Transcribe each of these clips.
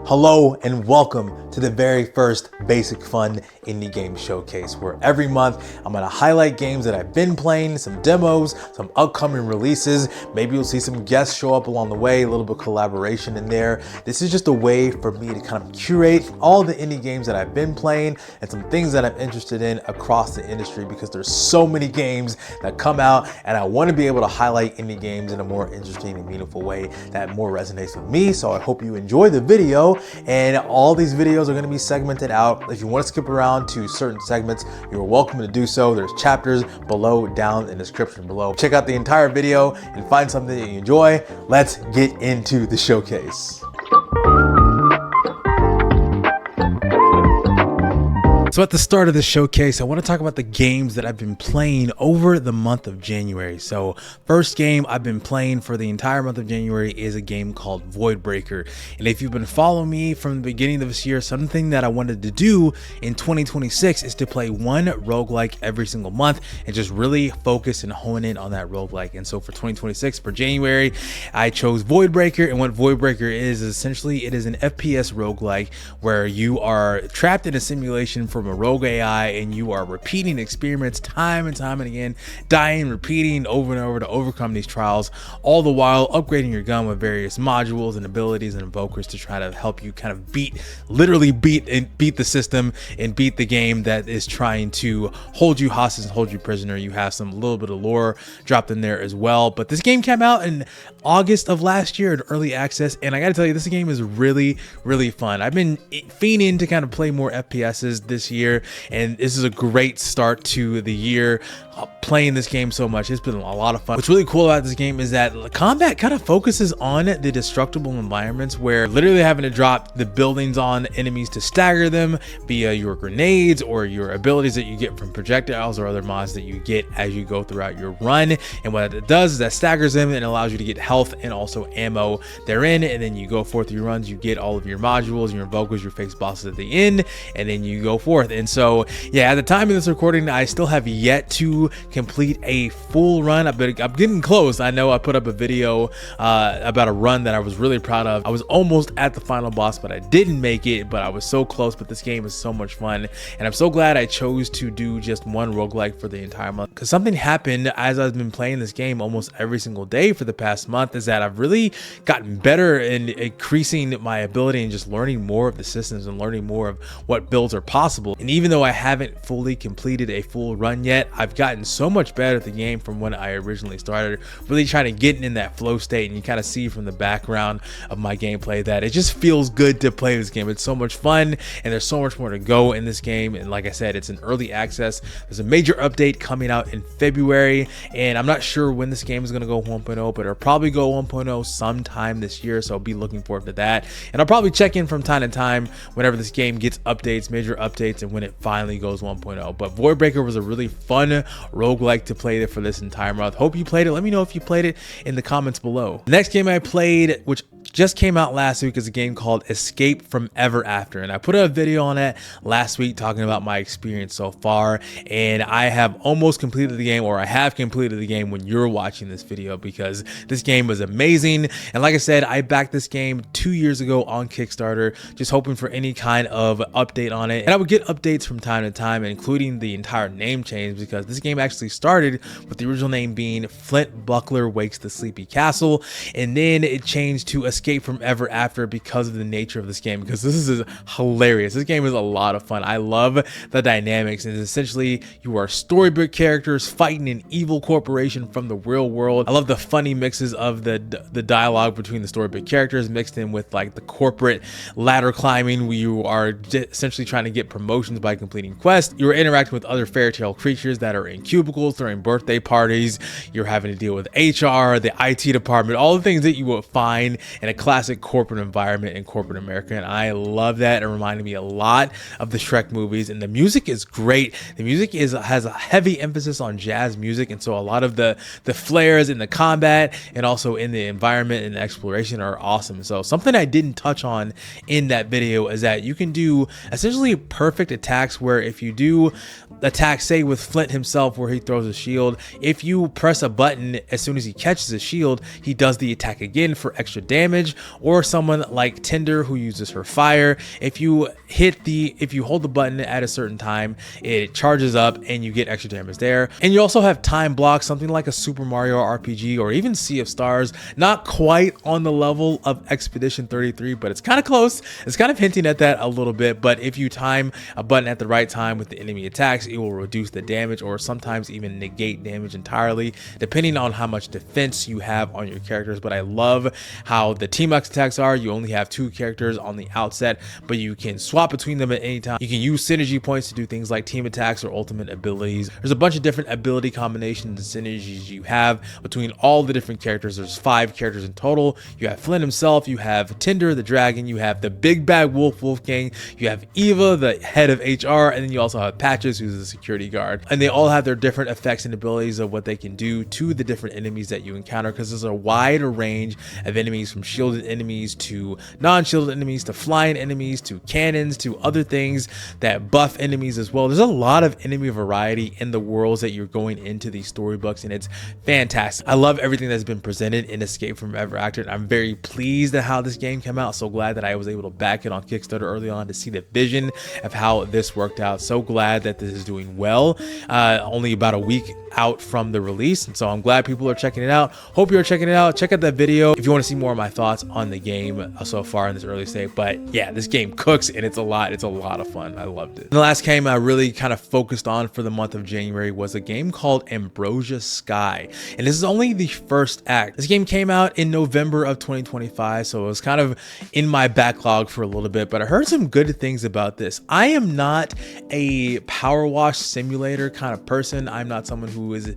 Hello and welcome to the very first Bassicfun Indie Game Showcase, where every month I'm gonna highlight games that I've been playing, some demos, some upcoming releases. Maybe you'll see some guests show up along the way, a little bit of collaboration in there. This is just a way for me to kind of curate all the indie games that I've been playing and some things that I'm interested in across the industry, because there's so many games that come out and I want to be able to highlight indie games in a more interesting and meaningful way that more resonates with me. So I hope you enjoy the video, and all these videos are going to be segmented out. If you want to skip around to certain segments, you're welcome to do so. There's chapters below, down in the description below. Check out the entire video and find something that you enjoy. Let's get into the showcase. So at the start of this showcase, I want to talk about the games that I've been playing over the month of January. So first game I've been playing for the entire month of January is a game called Voidbreaker. And if you've been following me from the beginning of this year, something that I wanted to do in 2026 is to play one roguelike every single month and just really focus and hone in on that roguelike. And so for 2026, for January, I chose Voidbreaker. And what Voidbreaker is essentially, it is an FPS roguelike where you are trapped in a simulation from a rogue AI and you are repeating experiments time and time and again, dying, repeating over and over to overcome these trials, all the while upgrading your gun with various modules and abilities and invokers to try to help you kind of literally beat the system and beat the game that is trying to hold you hostage and hold you prisoner. You have some little bit of lore dropped in there as well. But this game came out in August of last year in early access, and I gotta tell you, this game is really fun. I've been fiending to kind of play more FPSs this year, and this is a great start to the year. Playing this game so much, it's been a lot of fun. What's really cool about this game is that the combat kind of focuses on the destructible environments, where literally having to drop the buildings on enemies to stagger them via your grenades or your abilities that you get from projectiles or other mods that you get as you go throughout your run. And what it does is that staggers them and allows you to get health and also ammo therein. And then you go forth your runs, you get all of your modules, your invokers, your face bosses at the end, and then you go forth. And so yeah, at the time of this recording, I still have yet to complete a full run. I'm getting close. I know I put up a video about a run that I was really proud of. I was almost at the final boss, but I didn't make it, but I was so close. But this game is so much fun, and I'm so glad I chose to do just one roguelike for the entire month, because something happened as I've been playing this game almost every single day for the past month, is that I've really gotten better in increasing my ability and just learning more of the systems and learning more of what builds are possible. And even though I haven't fully completed a full run yet, I've gotten so much better at the game from when I originally started, really trying to get in that flow state. And you kind of see from the background of my gameplay that it just feels good to play this game. It's so much fun, and there's so much more to go in this game. And like I said, it's in early access. There's a major update coming out in February, and I'm not sure when this game is going to go 1.0, but it'll probably go 1.0 sometime this year, so I'll be looking forward to that. And I'll probably check in from time to time whenever this game gets updates, major updates, and when it finally goes 1.0. But Voidbreaker was a really fun roguelike to play for this entire month. Hope you played it. Let me know if you played it in the comments below. The next game I played, which just came out last week, is a game called Escape from Ever After, and I put a video on it last week talking about my experience so far, and I have almost completed the game, or I have completed the game when you're watching this video, because this game was amazing. And like I said, I backed this game 2 years ago on Kickstarter, just hoping for any kind of update on it, and I would get updates from time to time, including the entire name change, because this game actually started with the original name being Flint Buckler Wakes the Sleepy Castle, and then it changed to Escape from Ever After because of the nature of this game, because this is hilarious. This game is a lot of fun. I love the dynamics, and essentially you are storybook characters fighting an evil corporation from the real world. I love the funny mixes of the dialogue between the storybook characters mixed in with like the corporate ladder climbing, where you are essentially trying to get promotions by completing quests. You're interacting with other fairy tale creatures that are in cubicles during birthday parties. You're having to deal with HR, the IT department, all the things that you would find in a classic corporate environment in corporate America. And I love that. It reminded me a lot of the Shrek movies, and the music is great. The music has a heavy emphasis on jazz music, and so a lot of the flares in the combat and also in the environment and the exploration are awesome. So something I didn't touch on in that video is that you can do essentially perfect attacks, where if you do attack, say with Flint himself, where he throws a shield, if you press a button as soon as he catches a shield, he does the attack again for extra damage. damage, or someone like Tinder who uses her fire. If you hold the button at a certain time, it charges up and you get extra damage there. And you also have time blocks, something like a Super Mario RPG or even Sea of Stars. Not quite on the level of Expedition 33, but it's kind of close. It's kind of hinting at that a little bit. But if you time a button at the right time with the enemy attacks, it will reduce the damage or sometimes even negate damage entirely, depending on how much defense you have on your characters. But I love how the team attacks are. You only have 2 characters on the outset, but you can swap between them at any time. You can use synergy points to do things like team attacks or ultimate abilities. There's a bunch of different ability combinations and synergies you have between all the different characters. There's 5 characters in total. You have Flynn himself, you have Tinder the dragon, you have the big bad Wolfgang, you have Eva, the head of HR, and then you also have Patches, who's the security guard. And they all have their different effects and abilities of what they can do to the different enemies that you encounter, because there's a wide range of enemies, from shielded enemies to non-shielded enemies to flying enemies to cannons to other things that buff enemies as well. There's a lot of enemy variety in the worlds that you're going into these storybooks, and it's fantastic. I love everything that's been presented in Escape from Ever After. I'm very pleased at how this game came out. So glad that I was able to back it on Kickstarter early on to see the vision of how this worked out. So glad that this is doing well. Only about a week out from the release, and so I'm glad people are checking it out. Hope you're checking it out. Check out that video if you want to see more of my thoughts on the game so far in this early state. But yeah, this game cooks, and it's a lot of fun. I loved it. And the last game I really kind of focused on for the month of January was a game called Ambrosia Sky, and this is only the first act. This game came out in November of 2025, so it was kind of in my backlog for a little bit, but I heard some good things about this. I am not a power wash simulator kind of person. I'm not someone who is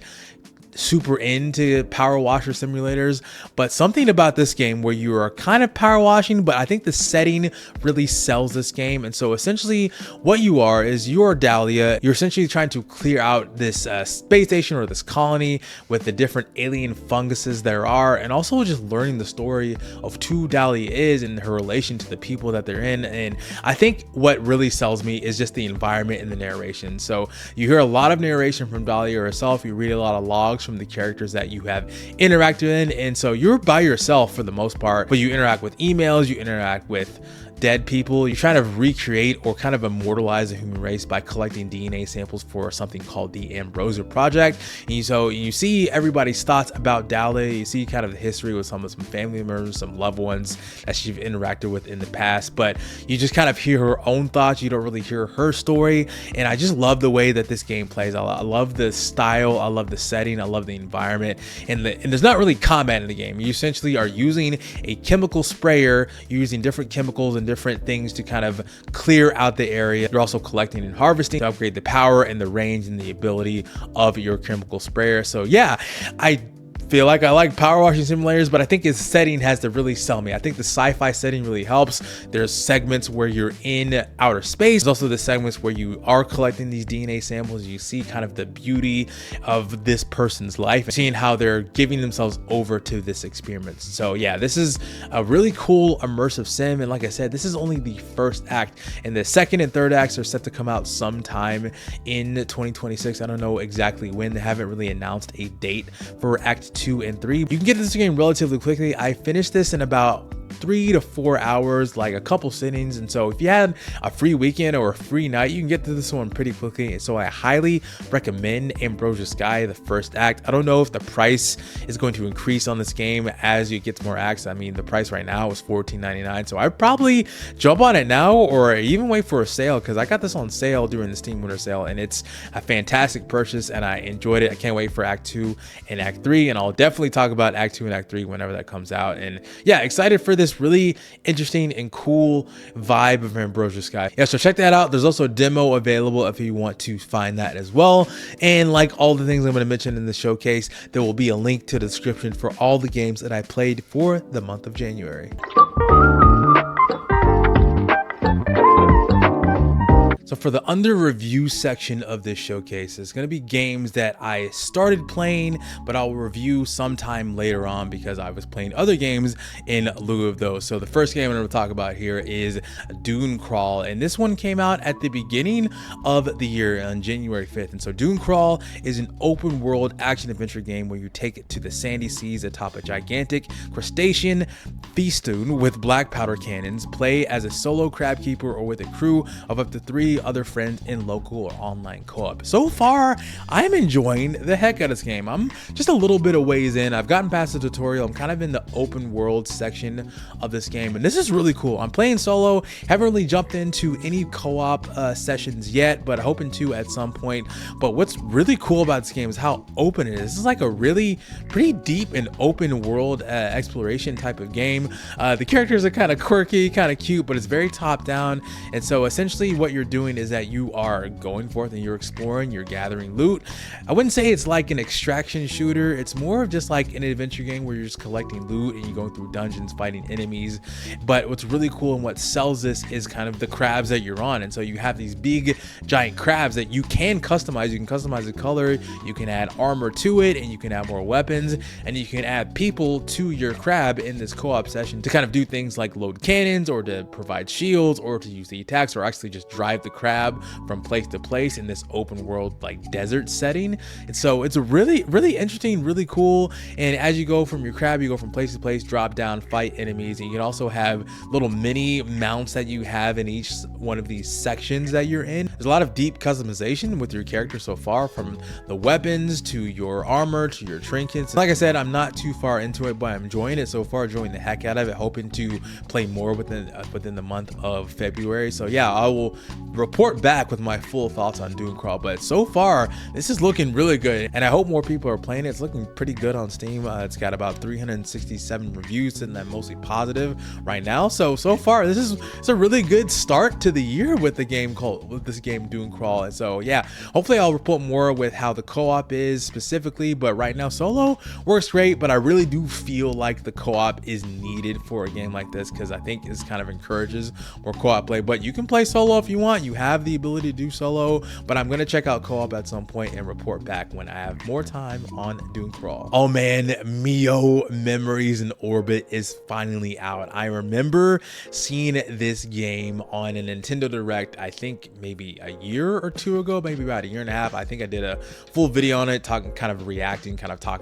super into power washer simulators, but something about this game where you are kind of power washing, but I think the setting really sells this game. And so essentially what you are is you are Dahlia. You're essentially trying to clear out this space station or this colony with the different alien funguses there are, and also just learning the story of who Dahlia is and her relation to the people that they're in. And I think what really sells me is just the environment and the narration. So you hear a lot of narration from Dahlia herself. You read a lot of logs from the characters that you have interacted in, and so you're by yourself for the most part, but you interact with emails, you interact with dead people. You're trying to recreate or kind of immortalize the human race by collecting DNA samples for something called the Ambrosia Project. And so you see everybody's thoughts about Dahlia. You see kind of the history with some family members, some loved ones that she's interacted with in the past, but you just kind of hear her own thoughts. You don't really hear her story. And I just love the way that this game plays. I love the style. I love the setting. I love the environment. And there's not really combat in the game. You essentially are using a chemical sprayer. You're using different chemicals and different things to kind of clear out the area. You're also collecting and harvesting to upgrade the power and the range and the ability of your chemical sprayer. So yeah, I feel like I like power washing simulators, but I think its setting has to really sell me. I think the sci-fi setting really helps. There's segments where you're in outer space. There's also the segments where you are collecting these DNA samples. You see kind of the beauty of this person's life and seeing how they're giving themselves over to this experiment. So yeah, this is a really cool immersive sim. And like I said, this is only the first act, and the second and third acts are set to come out sometime in 2026. I don't know exactly when. They haven't really announced a date for act 2 and 3. You can get this game relatively quickly. I finished this in about 3 to 4 hours, like a couple sittings. And so if you had a free weekend or a free night, you can get to this one pretty quickly. And so I highly recommend Ambrosia Sky, the first act. I don't know if the price is going to increase on this game as you get more acts. I mean, the price right now is $14.99, so I'd probably jump on it now or even wait for a sale, because I got this on sale during the Steam Winter Sale, and it's a fantastic purchase and I enjoyed it. I can't wait for Act 2 and Act 3, and I'll definitely talk about Act 2 and Act 3 whenever that comes out. And yeah, excited for this really interesting and cool vibe of Ambrosia Sky. Yeah, so check that out. There's also a demo available if you want to find that as well. And like all the things I'm going to mention in the showcase, there will be a link to the description for all the games that I played for the month of January. So For the under review section of this showcase, it's going to be games that I started playing, but I'll review sometime later on because I was playing other games in lieu of those. So the first game I'm going to talk about here is Dunecrawl, and this one came out at the beginning of the year on January 5th. And so Dunecrawl is an open world action adventure game where you take it to the sandy seas atop a gigantic crustacean feastoon with black powder cannons. Play as a solo crab keeper or with a crew of up to 3 other friends in local or online co-op. So far, I'm enjoying the heck out of this game. I'm just a little bit of ways in. I've gotten past the tutorial. I'm kind of in the open world section of this game, and this is really cool. I'm playing solo. Haven't really jumped into any co-op sessions yet, but hoping to at some point. But what's really cool about this game is how open it is. This is like a really pretty deep and open world exploration type of game. The characters are kind of quirky, kind of cute, but it's very top down. And so essentially what you're doing is that you are going forth and you're exploring, you're gathering loot. I wouldn't say it's like an extraction shooter. It's more of just like an adventure game where you're just collecting loot and you're going through dungeons, fighting enemies. But what's really cool and what sells this is kind of the crabs that you're on. And so you have these big giant crabs that you can customize. You can customize the color, you can add armor to it, and you can add more weapons, and you can add people to your crab in this co-op session to kind of do things like load cannons or to provide shields or to use the attacks or actually just drive the crab from place to place in this open world like desert setting. And so it's a really interesting, really cool. And as you go from your crab, you go from place to place, drop down, fight enemies, and you can also have little mini mounts that you have in each one of these sections that you're in. There's a lot of deep customization with your character so far, from the weapons to your armor to your trinkets. Like I said, I'm not too far into it, but I'm enjoying it so far, enjoying the heck out of it, hoping to play more within the month of February. So yeah, I will report back with my full thoughts on Dunecrawl, but so far this is looking really good, and I hope more people are playing it. It's looking pretty good on Steam. It's got about 367 reviews, sitting at mostly positive right now. So far it's a really good start to the year with this game Dunecrawl. And so yeah, hopefully I'll report more with how the co-op is specifically, but right now solo works great. But I really do feel like the co-op is needed for a game like this, because I think this kind of encourages more co-op play. But you can play solo if you want. You have the ability to do solo, but I'm gonna check out co-op at some point and report back when I have more time on Dunecrawl. Oh man, Mio Memories in Orbit is finally out. I remember seeing this game on a Nintendo Direct, I think maybe a year or two ago, maybe about a year and a half. I think I did a full video on it, talking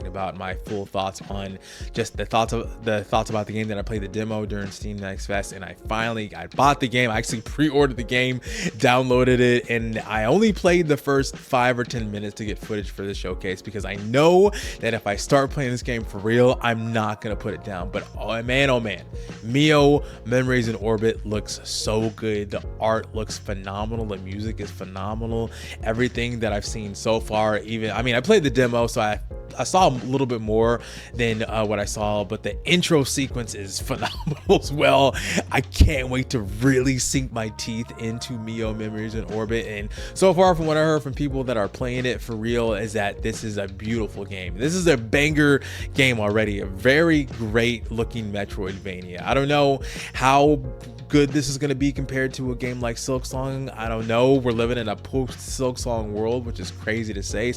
about my full thoughts on just the thoughts about the game. That I played the demo during Steam Next Fest, and I bought the game. I actually pre-ordered the game, downloaded it, and I only played the first 5 or 10 minutes to get footage for this showcase, because I know that if I start playing this game for real, I'm not gonna put it down. But oh man, Mio Memories in Orbit looks so good. The art looks phenomenal, the music is phenomenal, everything that I've seen so far. I played the demo, so I saw a little bit more than what I saw, but the intro sequence is phenomenal as well. I can't wait to really sink my teeth into Mio Memories in Orbit. And so far, from what I heard from people that are playing it for real, is that this is a beautiful game. This is a banger game already, a very great looking Metroidvania. I don't know how good this is going to be compared to a game like Silksong. I don't know. We're living in a post Silksong world, which is crazy to say.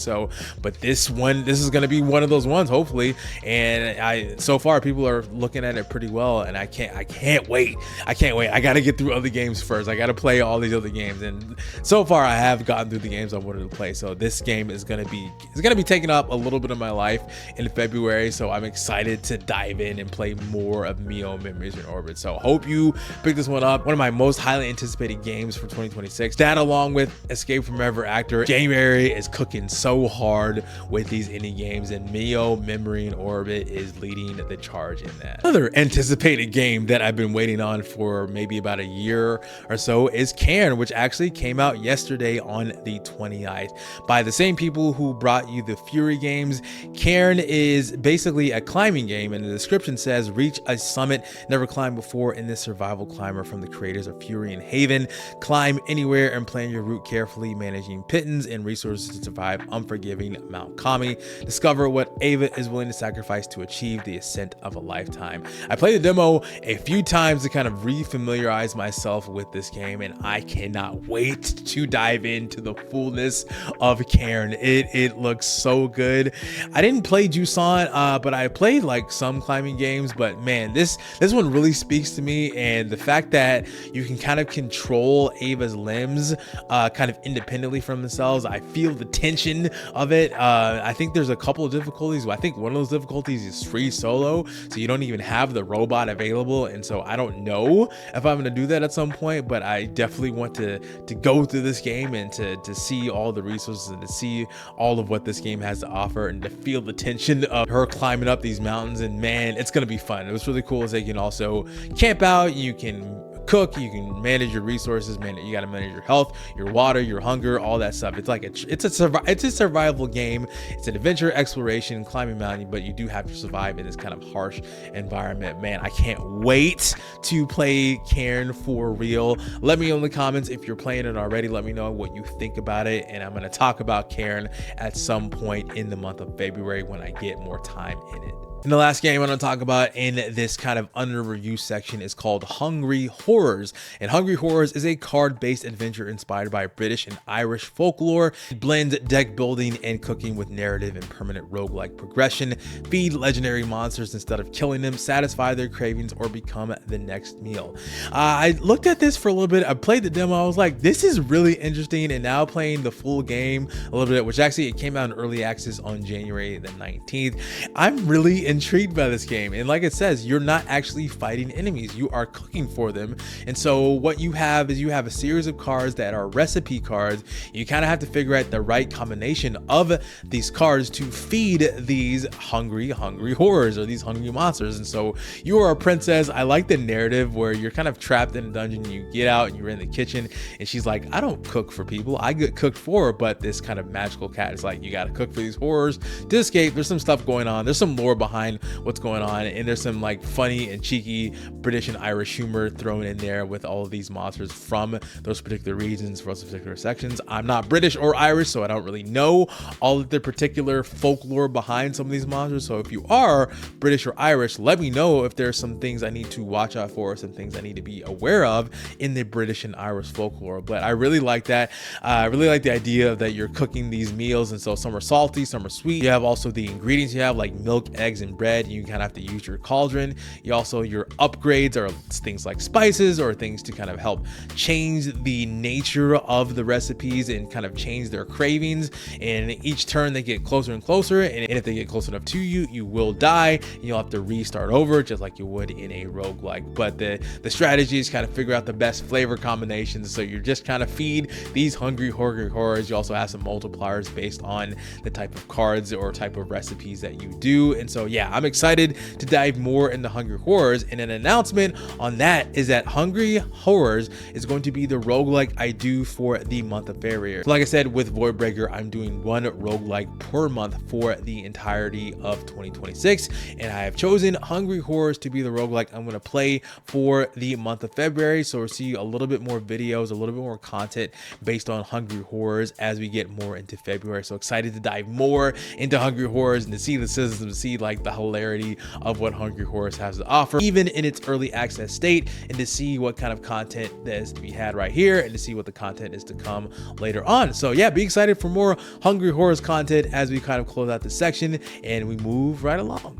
But this is going to be one of those ones, hopefully. And so far people are looking at it pretty well, and I can't wait. I got to get through other games first. I got to play all these other games, and so far I have gotten through the games I wanted to play. So this game is going to be taking up a little bit of my life in February. So I'm excited to dive in and play more of Mio Memories in Orbit. So hope you pick this one up. One of my most highly anticipated games for 2026. That, along with Escape from Ever Actor. January is cooking so hard with these indie games, and Mio Memory in Orbit is leading the charge in that. Another anticipated game that I've been waiting on for maybe about a year or so is Cairn, which actually came out yesterday on the 29th by the same people who brought you the Fury games. Cairn is basically a climbing game, and the description says reach a summit never climbed before in this survival climb climber from the creators of Fury and Haven. Climb anywhere and plan your route carefully, managing pittance and resources to survive unforgiving Mount Kami. Discover what Ava is willing to sacrifice to achieve the ascent of a lifetime. I played the demo a few times to kind of re-familiarize myself with this game, and I cannot wait to dive into the fullness of Cairn. It looks so good. I didn't play Jusan, but I played like some climbing games, but man, this one really speaks to me, and the fact that you can kind of control Ava's limbs kind of independently from themselves. I feel the tension of it. I think there's a couple of difficulties. I think one of those difficulties is free solo, so you don't even have the robot available, and so I don't know if I'm going to do that at some point, but I definitely want to go through this game and to see all the resources and to see all of what this game has to offer and to feel the tension of her climbing up these mountains. And man, it's going to be fun. It was really cool as they can also camp out, you can cook, you can manage your resources, man. You got to manage your health, your water, your hunger, all that stuff. It's like it's a survival game. It's an adventure, exploration, climbing mountain, but you do have to survive in this kind of harsh environment. Man, I can't wait to play Cairn for real. Let me know in the comments if you're playing it already. Let me know what you think about it, and I'm going to talk about Cairn at some point in the month of February when I get more time in it. And the last game I'm going to talk about in this kind of under review section is called Hungry Horrors. And Hungry Horrors is a card-based adventure inspired by British and Irish folklore. It blends deck building and cooking with narrative and permanent roguelike progression. Feed legendary monsters instead of killing them, satisfy their cravings, or become the next meal. I looked at this for a little bit. I played the demo. I was like, this is really interesting. And now playing the full game a little bit, which actually it came out in early access on January the 19th. I'm really intrigued by this game, and like it says, you're not actually fighting enemies, you are cooking for them. And so what you have is you have a series of cards that are recipe cards. You kind of have to figure out the right combination of these cards to feed these hungry horrors, or these hungry monsters. And so you are a princess. I like the narrative where you're kind of trapped in a dungeon, you get out and you're in the kitchen, and she's like, I don't cook for people, I get cooked for. But this kind of magical cat is like, you got to cook for these horrors to escape. There's some stuff going on, there's some lore behind what's going on, and there's some like funny and cheeky British and Irish humor thrown in there with all of these monsters from those particular regions, for those particular sections. I'm not British or Irish, so I don't really know all of the particular folklore behind some of these monsters. So if you are British or Irish, let me know if there's some things I need to watch out for, some things I need to be aware of in the British and Irish folklore. But I really like that. I really like the idea that you're cooking these meals, and so some are salty, some are sweet. You have also the ingredients you have, like milk, eggs, and bread. You kind of have to use your cauldron. You also, your upgrades are things like spices or things to kind of help change the nature of the recipes and kind of change their cravings. And each turn they get closer and closer, and if they get close enough to you, you will die and you'll have to restart over just like you would in a roguelike. But the strategy is kind of figure out the best flavor combinations. So you're just kind of feed these hungry horrors. You also have some multipliers based on the type of cards or type of recipes that you do. And so yeah, I'm excited to dive more into Hungry Horrors, and an announcement on that is that Hungry Horrors is going to be the roguelike I do for the month of February. So like I said, with Voidbreaker, I'm doing one roguelike per month for the entirety of 2026, and I have chosen Hungry Horrors to be the roguelike I'm going to play for the month of February. So we'll see a little bit more videos, a little bit more content based on Hungry Horrors as we get more into February. So excited to dive more into Hungry Horrors and to see the systems, to see like the hilarity of what Hungry Horrors has to offer, even in its early access state, and to see what kind of content that is to be had right here, and to see what the content is to come later on. So yeah, be excited for more Hungry Horrors content as we kind of close out this section and we move right along.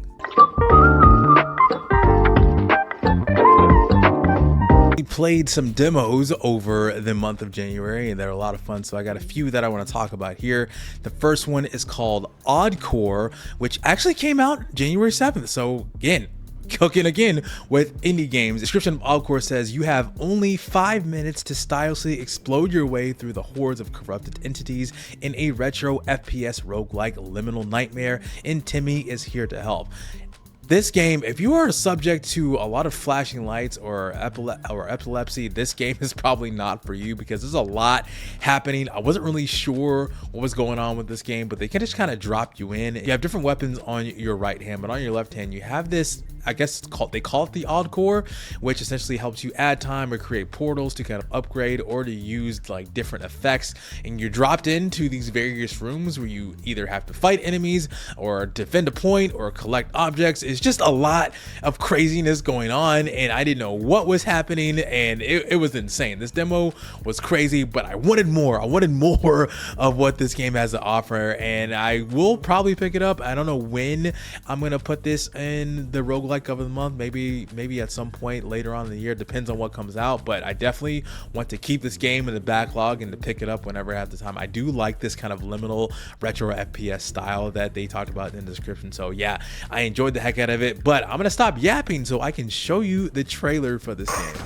We played some demos over the month of January, and they're a lot of fun, so I got a few that I want to talk about here. The first one is called Oddcore, which actually came out January 7th. So again, cooking again with indie games. The description of Oddcore says you have only 5 minutes to stylishly explode your way through the hordes of corrupted entities in a retro FPS roguelike liminal nightmare, and Timmy is here to help. This game, if you are subject to a lot of flashing lights or epilepsy, this game is probably not for you because there's a lot happening. I wasn't really sure what was going on with this game, but they can just kind of drop you in. You have different weapons on your right hand, but on your left hand, you have this, I guess they call it the odd core, which essentially helps you add time or create portals to kind of upgrade or to use like different effects. And you're dropped into these various rooms where you either have to fight enemies or defend a point or collect objects. It's just a lot of craziness going on, and I didn't know what was happening, and it was insane. This demo was crazy, but I wanted more. I wanted more of what this game has to offer, and I will probably pick it up. I don't know when I'm gonna put this in the roguelike of the month. Maybe at some point later on in the year. Depends on what comes out, but I definitely want to keep this game in the backlog and to pick it up whenever I have the time. I do like this kind of liminal retro FPS style that they talked about in the description. So yeah, I enjoyed the heck out of it, but I'm gonna stop yapping so I can show you the trailer for this game.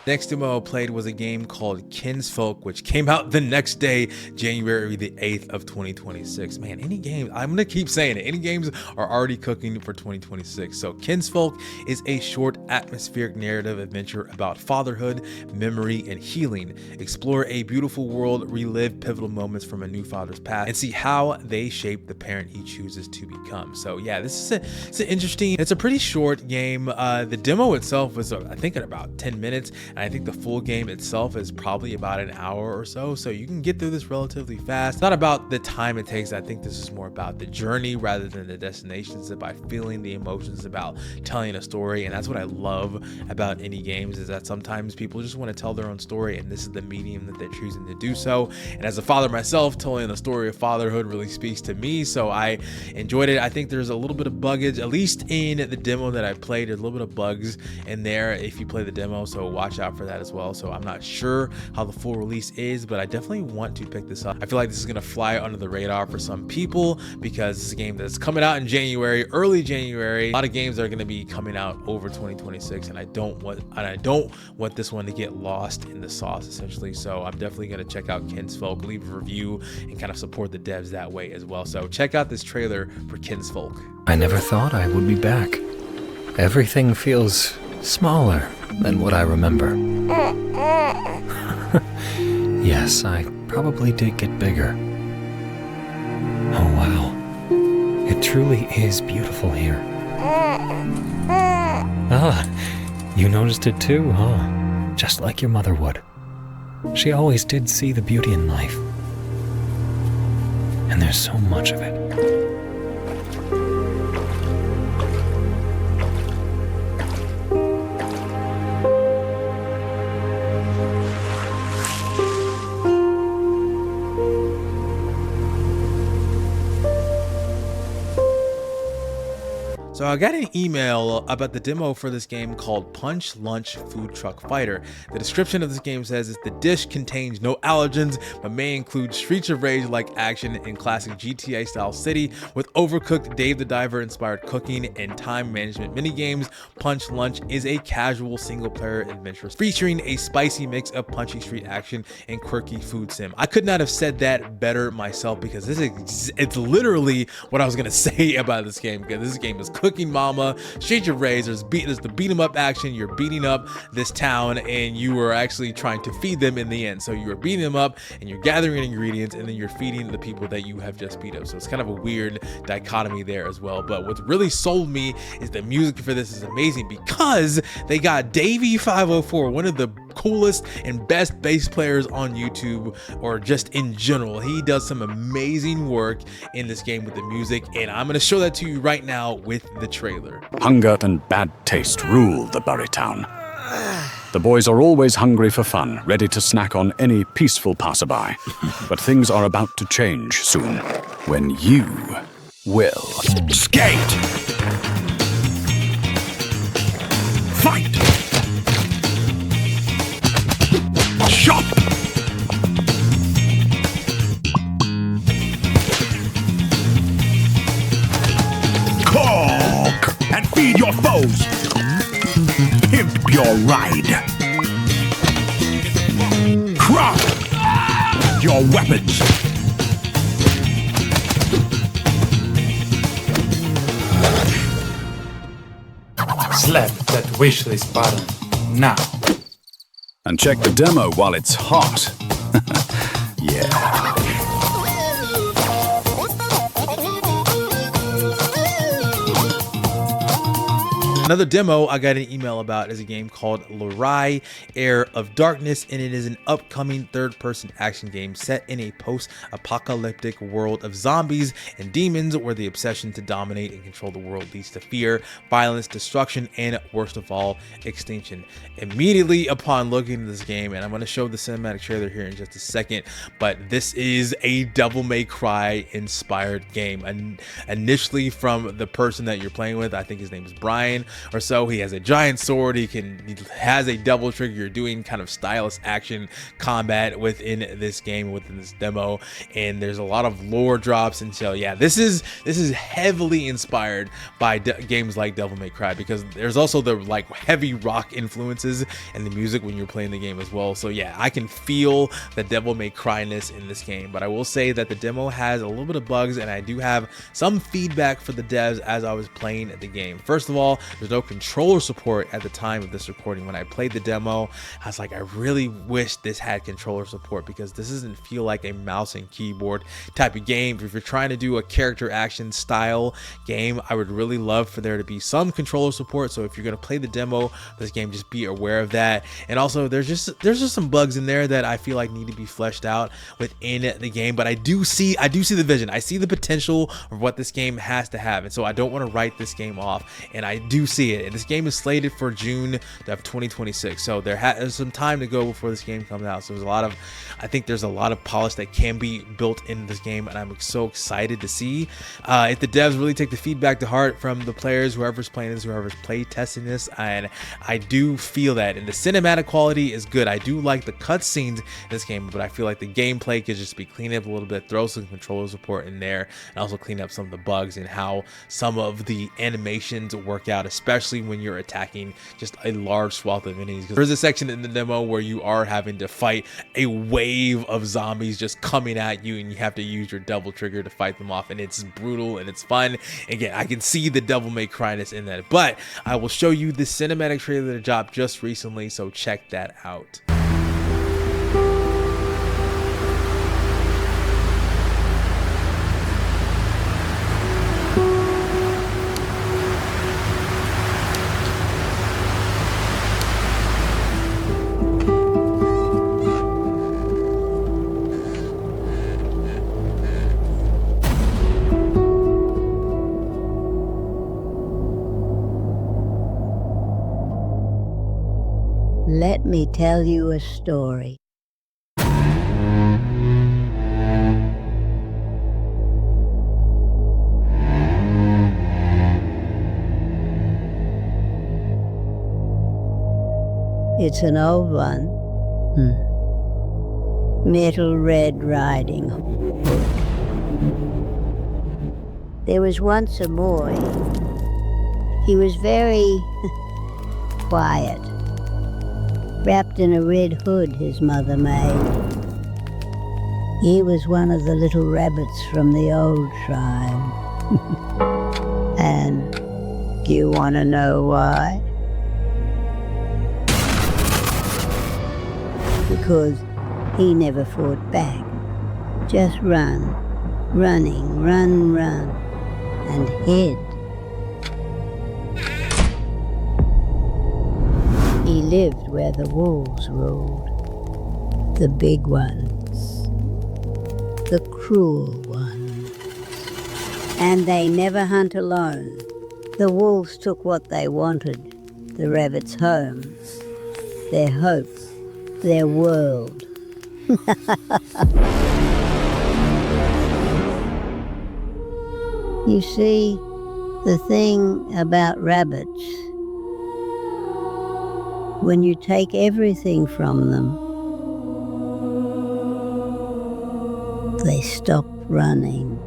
Next demo I played was a game called Kinsfolk, which came out the next day, January the 8th of 2026. Man, any game, I'm gonna keep saying it, any games are already cooking for 2026. So Kinsfolk is a short atmospheric narrative adventure about fatherhood, memory, and healing. Explore a beautiful world, relive pivotal moments from a new father's past, and see how they shape the parent he chooses to become. So yeah, this is it's an interesting, it's a pretty short game. The demo itself was, I think, at about 10 minutes. And I think the full game itself is probably about an hour or so. So you can get through this relatively fast. It's not about the time it takes. I think this is more about the journey rather than the destination. It's about feeling the emotions, about telling a story. And that's what I love about indie games, is that sometimes people just want to tell their own story, and this is the medium that they're choosing to do so. And as a father myself, telling the story of fatherhood really speaks to me. So I enjoyed it. I think there's a little bit of buggage, at least in the demo that I played. There's a little bit of bugs in there if you play the demo, so watch out for that as well. So I'm not sure how the full release is, but I definitely want to pick this up. I feel like this is going to fly under the radar for some people because this is a game that's coming out in January, early January. A lot of games are going to be coming out over 2026, and I don't want this one to get lost in the sauce, essentially. So I'm definitely going to check out Kinsfolk, leave a review, and kind of support the devs that way as well. So check out this trailer for Kinsfolk. I never thought I would be back. Everything feels smaller than what I remember. Yes, I probably did get bigger. Oh wow, it truly is beautiful here. Ah, you noticed it too, huh? Just like your mother would. She always did see the beauty in life. And there's so much of it. So I got an email about the demo for this game called Punch Lunch Food Truck Fighter. The description of this game says is the dish contains no allergens, but may include Streets of Rage-like action in classic GTA-style city with overcooked Dave the Diver-inspired cooking and time management minigames. Punch Lunch is a casual single-player adventure featuring a spicy mix of punchy street action and quirky food sim. I could not have said that better myself because it's literally what I was gonna say about this game, because this game is Cooking Mama, Streets of Rage. There's the beat 'em up action. You're beating up this town and you are actually trying to feed them in the end. So you are beating them up and you're gathering ingredients and then you're feeding the people that you have just beat up. So it's kind of a weird dichotomy there as well. But what really sold me is the music for this is amazing because they got Davey 504, one of the coolest and best bass players on YouTube or just in general. He does some amazing work in this game with the music, and I'm gonna show that to you right now with the trailer. Hunger and bad taste rule the Bury town. The boys are always hungry for fun, ready to snack on any peaceful passerby. But things are about to change soon, when you will skate, fight, shop, cook, and feed your foes. your ride. Crop your weapons. Slap that wishlist button now. And check the demo while it's hot. Yeah. Another demo I got an email about is a game called Lurai, Heir of Darkness, and it is an upcoming third-person action game set in a post-apocalyptic world of zombies and demons where the obsession to dominate and control the world leads to fear, violence, destruction, and worst of all, extinction. Immediately upon looking at this game, and I'm going to show the cinematic trailer here in just a second, but this is a Devil May Cry inspired game. And initially from the person that you're playing with, I think his name is Brian or so, he has a giant sword, he has a double trigger. You're doing kind of stylus action combat within this game, within this demo, and there's a lot of lore drops. And so yeah, this is heavily inspired by games like Devil May Cry, because there's also the like heavy rock influences in the music when you're playing the game as well. So yeah, I can feel the Devil May Cry-ness in this game. But I will say that the demo has a little bit of bugs, and I do have some feedback for the devs as I was playing the game. First of all, there's no controller support at the time of this recording. When I played the demo, I was like, I really wish this had controller support, because this doesn't feel like a mouse and keyboard type of game. If you're trying to do a character action style game, I would really love for there to be some controller support. So if you're going to play the demo of this game, just be aware of that. And also there's just some bugs in there that I feel like need to be fleshed out within the game. But I do see the vision. I see the potential of what this game has to have, and so I don't want to write this game off, and I do see it. And this game is slated for June of 2026, so there's some time to go before this game comes out. So I think there's a lot of polish that can be built into this game, and I'm so excited to see if the devs really take the feedback to heart from the players, whoever's playing this, whoever's play testing this. And I do feel that, and the cinematic quality is good. I do like the cutscenes in this game, but I feel like the gameplay could just be cleaned up a little bit, throw some controller support in there, and also clean up some of the bugs and how some of the animations work out, especially when you're attacking just a large swath of enemies. There's a section in the demo where you are having to fight a wave of zombies just coming at you, and you have to use your double trigger to fight them off, and it's brutal and it's fun. Again, I can see the Devil May Cry-ness in that, but I will show you the cinematic trailer that dropped just recently, so check that out. Let me tell you a story. It's an old one. Metal Red Riding Hood. There was once a boy. He was very quiet, wrapped in a red hood his mother made. He was one of the little rabbits from the old tribe. And do you want to know why? Because he never fought back. Just run, run, and hid. He lived where the wolves ruled, the big ones, the cruel ones. And they never hunt alone. The wolves took what they wanted, the rabbits' homes, their hope, their world. You see, the thing about rabbits, when you take everything from them, they stop running.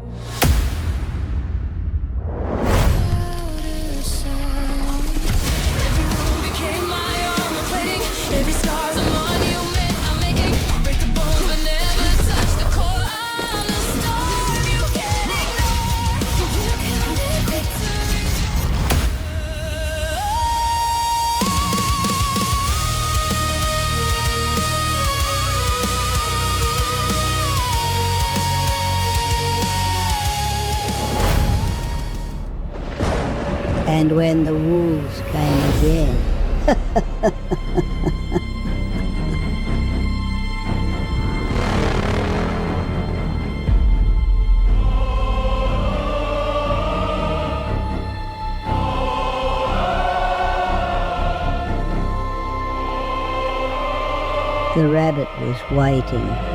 Became my own. And when the wolves came again, the rabbit was waiting.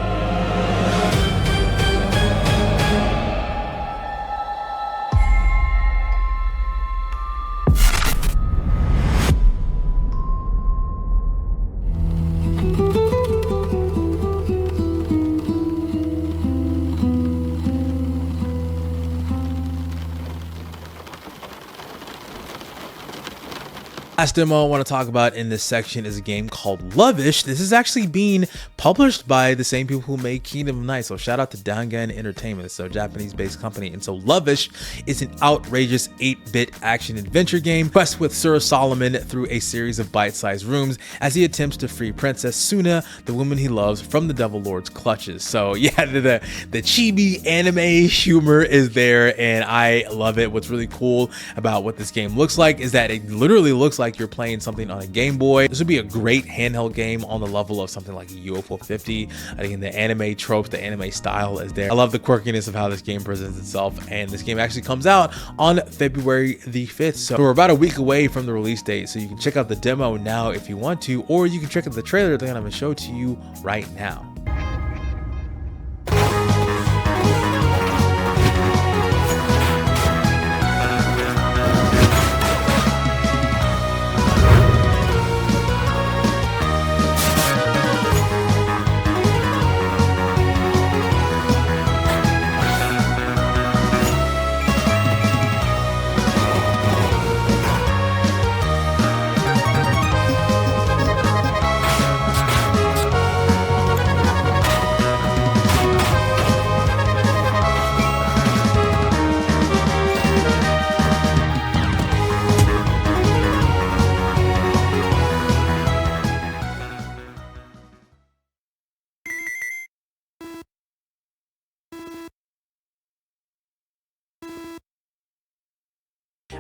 Last demo I want to talk about in this section is a game called Lovish. This is actually being published by the same people who made Kingdom of Night. So shout out to Dangan Entertainment. So Japanese-based company. And so Lovish is an outrageous 8-bit action adventure game. Quest with Sir Solomon through a series of bite-sized rooms as he attempts to free Princess Suna, the woman he loves, from the Devil Lord's clutches. So yeah, the chibi anime humor is there and I love it. What's really cool about what this game looks like is that it literally looks like you're playing something on a Game Boy. This would be a great handheld game on the level of something like a UFO 50. Again, the anime tropes, the anime style is there. I love the quirkiness of how this game presents itself, and this game actually comes out on February the 5th. So we're about a week away from the release date, so you can check out the demo now if you want to, or you can check out the trailer that I'm going to show to you right now.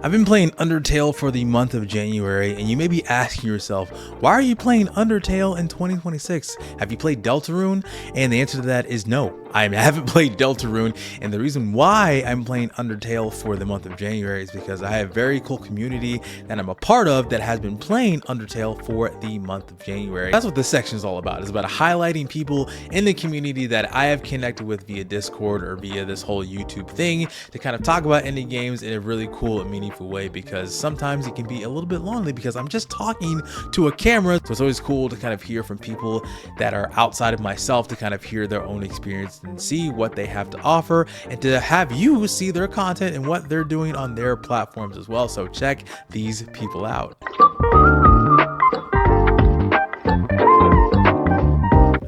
I've been playing Undertale for the month of January, and you may be asking yourself, why are you playing Undertale in 2026? Have you played Deltarune? And the answer to that is no. I haven't played Deltarune, and the reason why I'm playing Undertale for the month of January is because I have a very cool community that I'm a part of that has been playing Undertale for the month of January. That's what this section is all about. It's about highlighting people in the community that I have connected with via Discord or via this whole YouTube thing to kind of talk about indie games in a really cool and meaningful way, because sometimes it can be a little bit lonely because I'm just talking to a camera. So it's always cool to kind of hear from people that are outside of myself, to kind of hear their own experience and see what they have to offer, and to have you see their content and what they're doing on their platforms as well. So check these people out.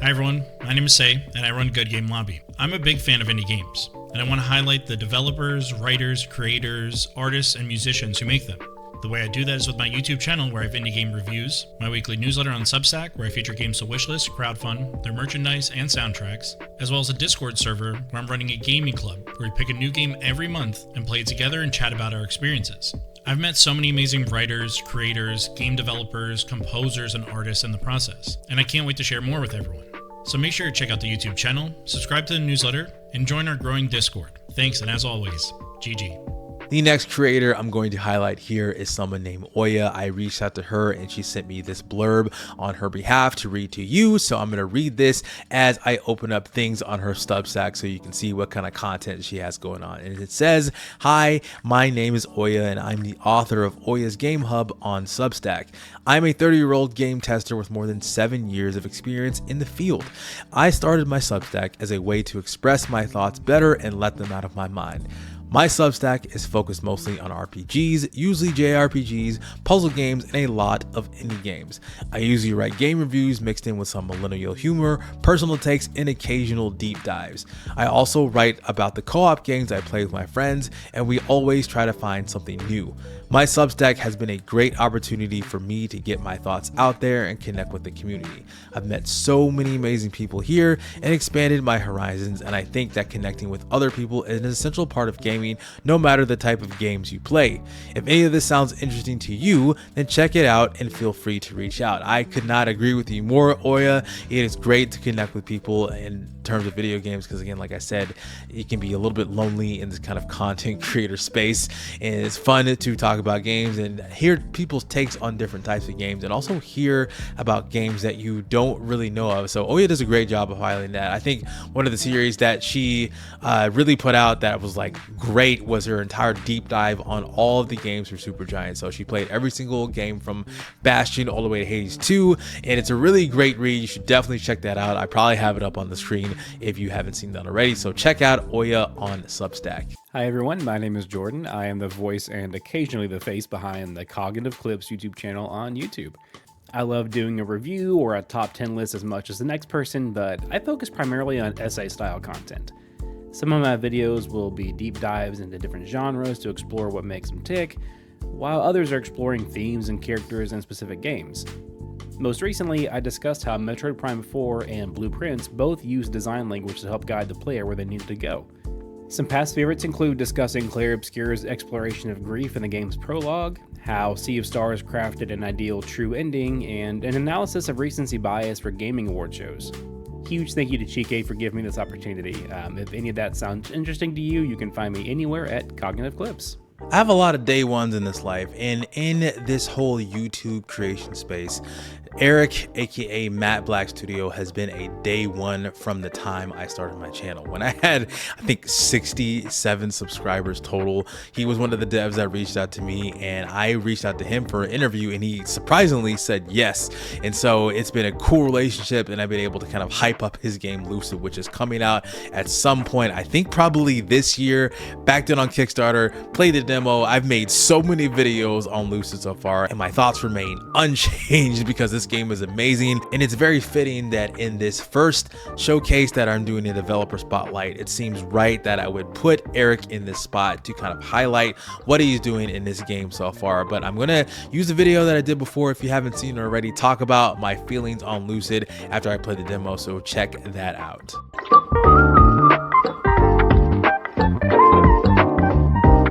Hi everyone, my name is Say, and I run Good Game Lobby. I'm a big fan of indie games, and I want to highlight the developers, writers, creators, artists, and musicians who make them. The way I do that is with my YouTube channel, where I have indie game reviews, my weekly newsletter on Substack, where I feature games to wishlist, crowdfund, their merchandise, and soundtracks, as well as a Discord server where I'm running a gaming club, where we pick a new game every month and play it together and chat about our experiences. I've met so many amazing writers, creators, game developers, composers, and artists in the process, and I can't wait to share more with everyone. So make sure to check out the YouTube channel, subscribe to the newsletter, and join our growing Discord. Thanks, and as always, GG. The next creator I'm going to highlight here is someone named Oya. I reached out to her and she sent me this blurb on her behalf to read to you. So I'm going to read this as I open up things on her Substack so you can see what kind of content she has going on. And it says, "Hi, my name is Oya and I'm the author of Oya's Game Hub on Substack. I'm a 30-year-old game tester with more than 7 years of experience in the field. I started my Substack as a way to express my thoughts better and let them out of my mind. My Substack is focused mostly on RPGs, usually JRPGs, puzzle games, and a lot of indie games. I usually write game reviews mixed in with some millennial humor, personal takes, and occasional deep dives. I also write about the co-op games I play with my friends, and we always try to find something new. My Substack has been a great opportunity for me to get my thoughts out there and connect with the community. I've met so many amazing people here and expanded my horizons, and I think that connecting with other people is an essential part of gaming gaming, no matter the type of games you play. If any of this sounds interesting to you, then check it out and feel free to reach out. I could not agree with you more, Oya. It is great to connect with people in terms of video games because, again, like I said, it can be a little bit lonely in this kind of content creator space, and it's fun to talk about games and hear people's takes on different types of games, and also hear about games that you don't really know of. So Oya does a great job of highlighting that. I think one of the series that she really put out that was like great was her entire deep dive on all of the games for Supergiant. So she played every single game from Bastion all the way to Hades 2, and it's a really great read. You should definitely check that out. I probably have it up on the screen if you haven't seen that already. So check out Oya on Substack. Hi everyone, my name is Jordan. I am the voice and occasionally the face behind the Cognitive Clips YouTube channel on YouTube. I love doing a review or a top 10 list as much as the next person, but I focus primarily on essay style content. Some of my videos will be deep dives into different genres to explore what makes them tick, while others are exploring themes and characters in specific games. Most recently, I discussed how Metroid Prime 4 and Blueprints both use design language to help guide the player where they needed to go. Some past favorites include discussing Claire Obscure's exploration of grief in the game's prologue, how Sea of Stars crafted an ideal true ending, and an analysis of recency bias for gaming award shows. Huge thank you to Chike for giving me this opportunity. If any of that sounds interesting to you, you can find me anywhere at Cognitive Clips. I have a lot of day ones in this life, and in this whole YouTube creation space, Eric, aka Matt Black Studio, has been a day one from the time I started my channel. When I had, I think, 67 subscribers total, he was one of the devs that reached out to me, and I reached out to him for an interview, and he surprisingly said yes. And so it's been a cool relationship, and I've been able to kind of hype up his game Lucid, which is coming out at some point, I think probably this year. Backed it on Kickstarter, played the demo. I've made so many videos on Lucid so far, and my thoughts remain unchanged because this game is amazing. And it's very fitting that in this first showcase that I'm doing a developer spotlight, it seems right that I would put Eric in this spot to kind of highlight what he's doing in this game so far. But I'm gonna use the video that I did before, if you haven't seen it already, talk about my feelings on Lucid after I play the demo, so check that out.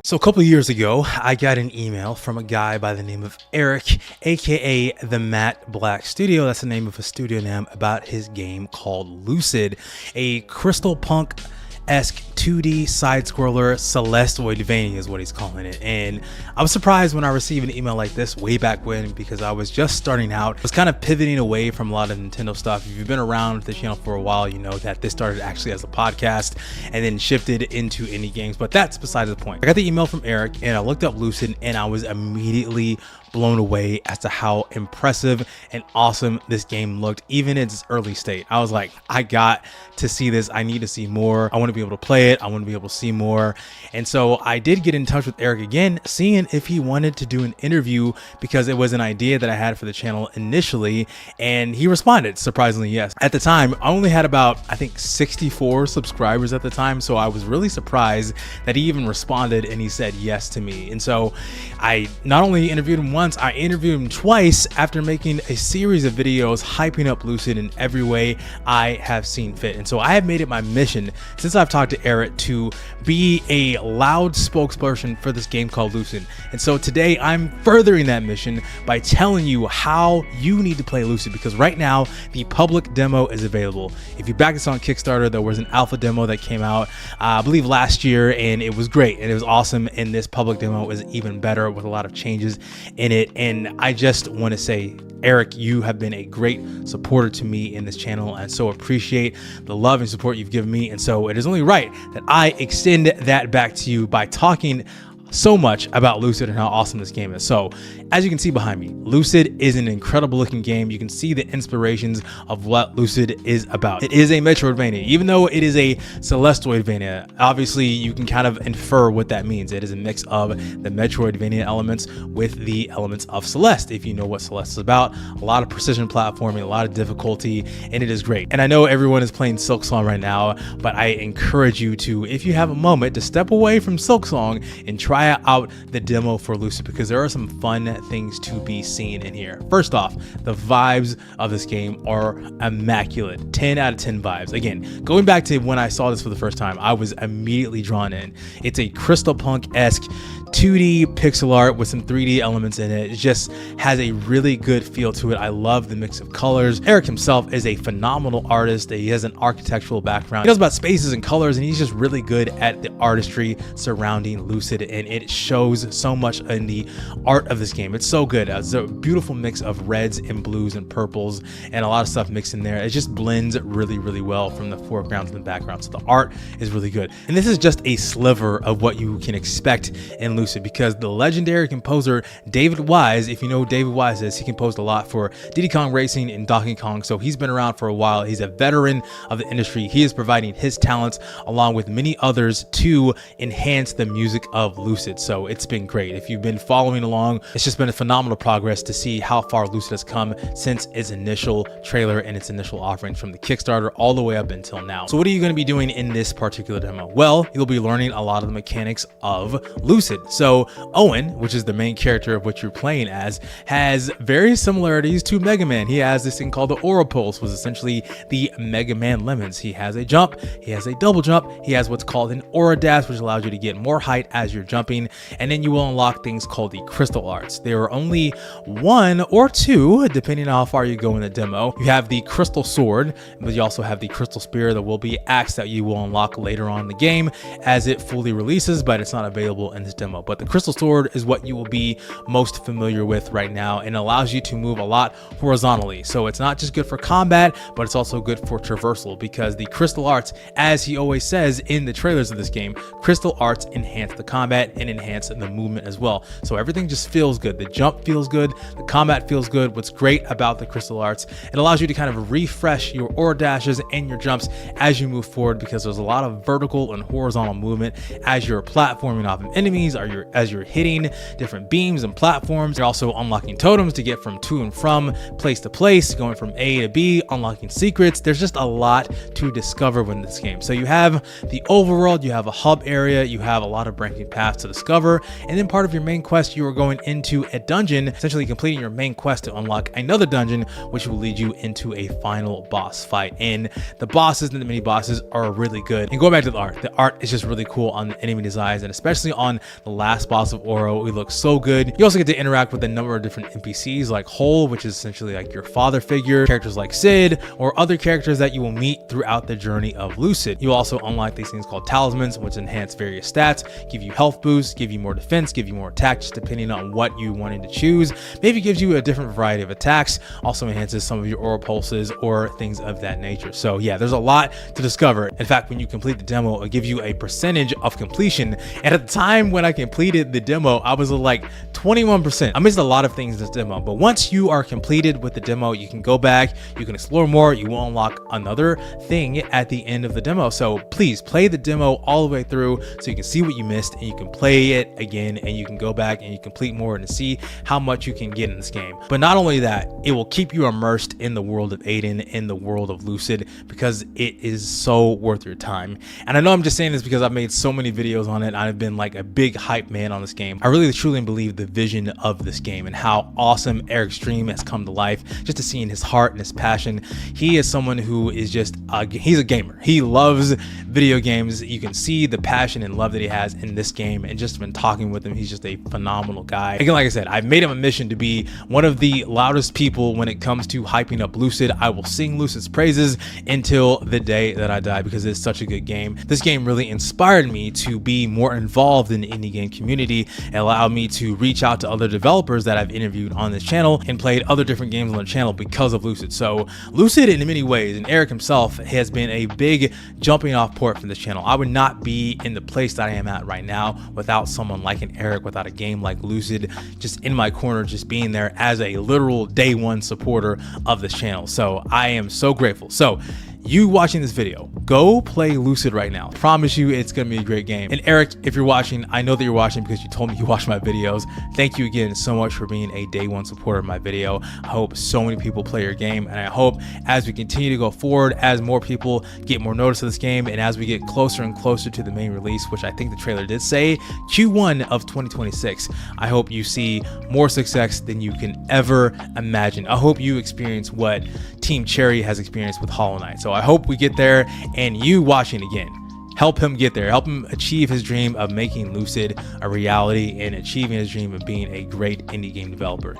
So a couple of years ago, I got an email from a guy by the name of Eric, aka the Matt Black Studio. That's the name of a studio name, about his game called Lucid, a crystal punk-esque 2D side-scroller. Celesteoidvania is what he's calling it. And I was surprised when I received an email like this way back when, because I was just starting out. I was kind of pivoting away from a lot of Nintendo stuff. If you've been around the channel for a while, you know that this started actually as a podcast and then shifted into indie games, but that's besides the point. I got the email from Eric and I looked up Lucid, and I was immediately blown away as to how impressive and awesome this game looked, even in its early state. I was like, I got to see this. I need to see more. I want to be able to play it. I want to be able to see more. And so I did get in touch with Eric again, seeing if he wanted to do an interview, because it was an idea that I had for the channel initially, and he responded, surprisingly, yes. At the time, I only had about, I think, 64 subscribers at the time, so I was really surprised that he even responded and he said yes to me. And so I not only interviewed him once, I interviewed him twice after making a series of videos hyping up Lucid in every way I have seen fit. And so I have made it my mission, since I've talked to Eric, to be a loud spokesperson for this game called Lucid. And so today I'm furthering that mission by telling you how you need to play Lucid, because right now the public demo is available. If you back this on Kickstarter, there was an alpha demo that came out, I believe last year, and it was great and it was awesome. And this public demo is even better with a lot of changes in it. And I just want to say, Eric, you have been a great supporter to me in this channel, and so appreciate the love and support you've given me. And so it is only right that I extend that back to you by talking so much about Lucid and how awesome this game is. So as you can see behind me, Lucid is an incredible looking game. You can see the inspirations of what Lucid is about. It is a Metroidvania, even though it is a Celesteoidvania. Obviously you can kind of infer what that means. It is a mix of the Metroidvania elements with the elements of Celeste. If you know what Celeste is about, a lot of precision platforming, a lot of difficulty, and it is great. And I know everyone is playing Silksong right now, but I encourage you to, if you have a moment, to step away from Silksong and try try out the demo for Lucid because there are some fun things to be seen in here. First off, the vibes of this game are immaculate. 10 out of 10 vibes. Again, going back to when I saw this for the first time, I was immediately drawn in. It's a Crystal Punk-esque 2D pixel art with some 3D elements in it. It just has a really good feel to it. I love the mix of colors. Eric himself is a phenomenal artist. He has an architectural background. He knows about spaces and colors, and he's just really good at the artistry surrounding Lucid, and it shows so much in the art of this game. It's so good. It's a beautiful mix of reds and blues and purples and a lot of stuff mixed in there. It just blends really, really well from the foregrounds and the backgrounds. So the art is really good. And this is just a sliver of what you can expect in Lucid, because the legendary composer David Wise, if you know who David Wise is, he composed a lot for Diddy Kong Racing and Donkey Kong, so he's been around for a while. He's a veteran of the industry. He is providing his talents along with many others to enhance the music of Lucid. So it's been great. If you've been following along, it's just been a phenomenal progress to see how far Lucid has come since its initial trailer and its initial offerings from the Kickstarter all the way up until now. So what are you going to be doing in this particular demo? Well, you'll be learning a lot of the mechanics of Lucid. So Owen, which is the main character of what you're playing as, has very similarities to Mega Man. He has this thing called the Aura Pulse, was essentially the Mega Man lemons. He has a jump, he has a double jump, he has what's called an Aura Dash, which allows you to get more height as you're jumping, and then you will unlock things called the Crystal Arts. There are only one or two, depending on how far you go in the demo. You have the Crystal Sword, but you also have the Crystal Spear. There will be axe that you will unlock later on in the game as it fully releases, but it's not available in this demo. But the Crystal Sword is what you will be most familiar with right now, and allows you to move a lot horizontally. So it's not just good for combat, but it's also good for traversal, because the Crystal Arts, as he always says in the trailers of this game, Crystal Arts enhance the combat and enhance the movement as well. So everything just feels good. The jump feels good, the combat feels good. What's great about the Crystal Arts, it allows you to kind of refresh your Aura Dashes and your jumps as you move forward, because there's a lot of vertical and horizontal movement as you're platforming off of enemies, or as you're hitting different beams and platforms. You're also unlocking totems to get from to and from place to place, going from A to B, unlocking secrets. There's just a lot to discover within this game. So you have the overworld, you have a hub area, you have a lot of branching paths to discover, and then part of your main quest, you are going into a dungeon, essentially completing your main quest to unlock another dungeon, which will lead you into a final boss fight. And the bosses and the mini bosses are really good. And going back to the art is just really cool on the enemy designs, and especially on the last boss of Oro, it looks so good. You also get to interact with a number of different NPCs like Hole, which is essentially like your father figure, characters like Sid, or other characters that you will meet throughout the journey of Lucid. You also unlock these things called talismans, which enhance various stats, give you health boosts, give you more defense, give you more attack, just depending on what you wanted to choose. Maybe gives you a different variety of attacks, also enhances some of your aura pulses or things of that nature. So yeah, there's a lot to discover. In fact, when you complete the demo, it'll give you a percentage of completion. And at the time when I completed the demo, I was like 21%. I missed a lot of things in this demo, but once you are completed with the demo, you can go back, you can explore more, you will unlock another thing at the end of the demo. So please play the demo all the way through so you can see what you missed, and you can play it again, and you can go back and you complete more and see how much you can get in this game. But not only that, it will keep you immersed in the world of Aiden, in the world of Lucid, because it is so worth your time. And I know I'm just saying this because I've made so many videos on it. I've been like a big hype man on this game. I really truly believe the vision of this game and how awesome Eric's dream has come to life, just to seeing his heart and his passion. He is someone who is just he's a gamer. He loves video games. You can see the passion and love that he has in this game, and just been talking with him, he's just a phenomenal guy. Again, like I said, I've made him a mission to be one of the loudest people when it comes to hyping up Lucid. I will sing Lucid's praises until the day that I die, because it's such a good game. This game really inspired me to be more involved in the indie game community, and allowed me to reach out to other developers that I've interviewed on this channel and played other different games on the channel because of Lucid. So Lucid, in many ways, and Eric himself, has been a big jumping off point for this channel. I would not be in the place that I am at right now without someone like an Eric, without a game like Lucid just in my corner, just being there as a literal day one supporter of this channel. So I am so grateful. So you watching this video, go play Lucid right now. Promise you it's gonna be a great game. And Eric, if you're watching, I know that you're watching because you told me you watch my videos. Thank you again so much for being a day one supporter of my video. I hope so many people play your game, and I hope as we continue to go forward, as more people get more notice of this game, and as we get closer and closer to the main release, which I think the trailer did say Q1 of 2026, I hope you see more success than you can ever imagine. I hope you experience what Team Cherry has experienced with Hollow Knight. So I hope we get there, and you watching again, help him get there. Help him achieve his dream of making Lucid a reality and achieving his dream of being a great indie game developer.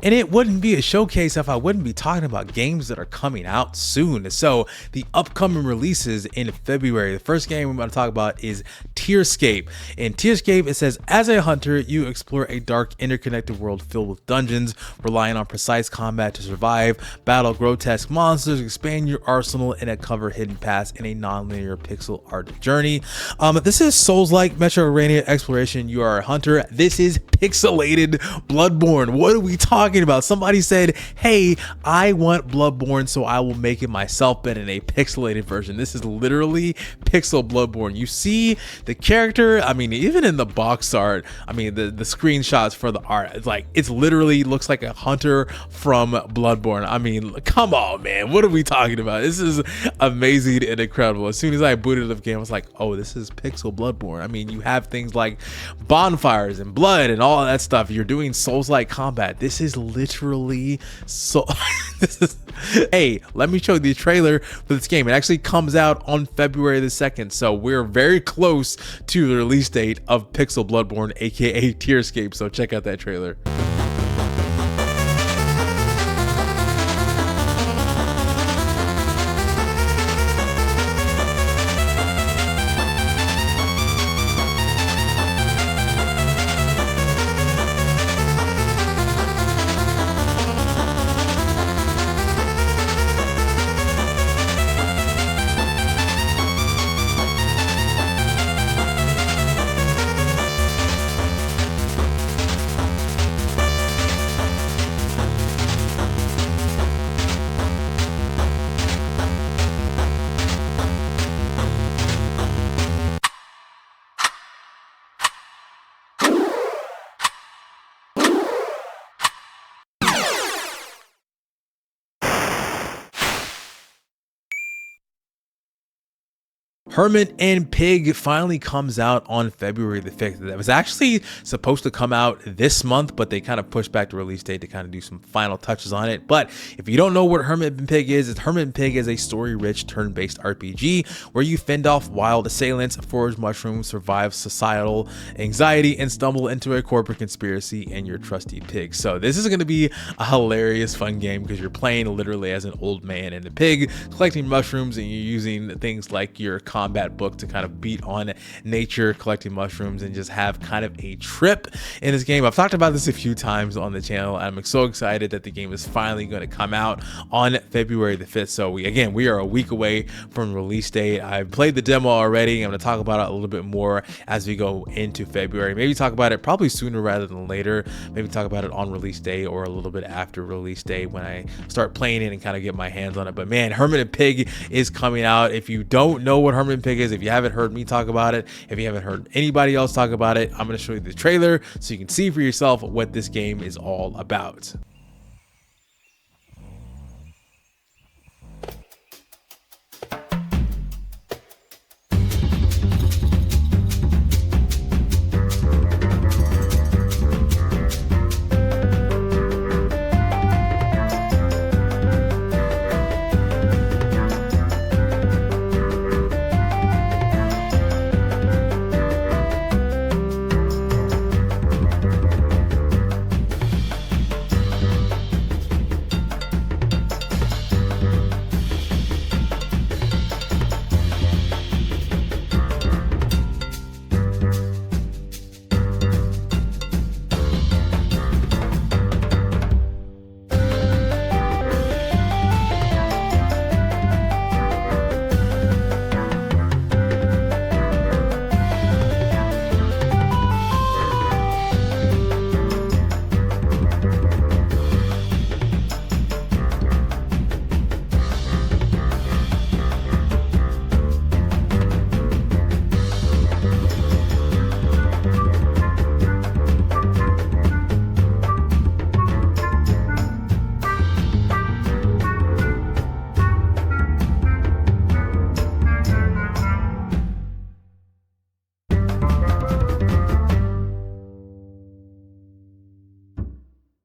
And it wouldn't be a showcase if I wouldn't be talking about games that are coming out soon. So the upcoming releases in February, the first game we're about to talk about is Tearscape. In Tearscape, it says, as a hunter, you explore a dark, interconnected world filled with dungeons, relying on precise combat to survive, battle grotesque monsters, expand your arsenal, and uncover hidden paths in a non-linear pixel art journey. This is Souls-like Metroidvania exploration. You are a hunter. This is pixelated Bloodborne. What are we talking about? Somebody said, hey, I want Bloodborne, so I will make it myself, but in a pixelated version. This is literally pixel Bloodborne. You see the character, I mean, even in the box art, I mean, the screenshots for the art, it's literally looks like a hunter from Bloodborne. I mean, come on, man, what are we talking about? This is amazing and incredible. As soon as I booted up the game, I was like, oh, this is pixel Bloodborne. I mean, you have things like bonfires and blood and all that stuff. You're doing Souls-like combat. This is literally so hey, let me show you the trailer for this game. It actually comes out on February the 2nd, so we're very close to the release date of Pixel Bloodborne, aka Tearscape, so check out that trailer. Hermit and Pig finally comes out on February the 5th. That was actually supposed to come out this month, but they kind of pushed back the release date to kind of do some final touches on it. But if you don't know what Hermit and Pig is, Hermit and Pig is a story-rich turn-based RPG where you fend off wild assailants, forage mushrooms, survive societal anxiety, and stumble into a corporate conspiracy and your trusty pig. So this is going to be a hilarious, fun game because you're playing literally as an old man and a pig, collecting mushrooms, and you're using things like your combat book to kind of beat on nature, collecting mushrooms, and just have kind of a trip in this game. I've talked about this a few times on the channel. I'm so excited that the game is finally going to come out on February the 5th. So we are a week away from release date. I've played the demo already. I'm going to talk about it a little bit more as we go into February. Maybe talk about it probably sooner rather than later. Maybe talk about it on release day or a little bit after release day when I start playing it and kind of get my hands on it. But man, Hermit and Pig is coming out. If you don't know what Hermit and Pig is, if you haven't heard me talk about it, if you haven't heard anybody else talk about it, I'm going to show you the trailer so you can see for yourself what this game is all about.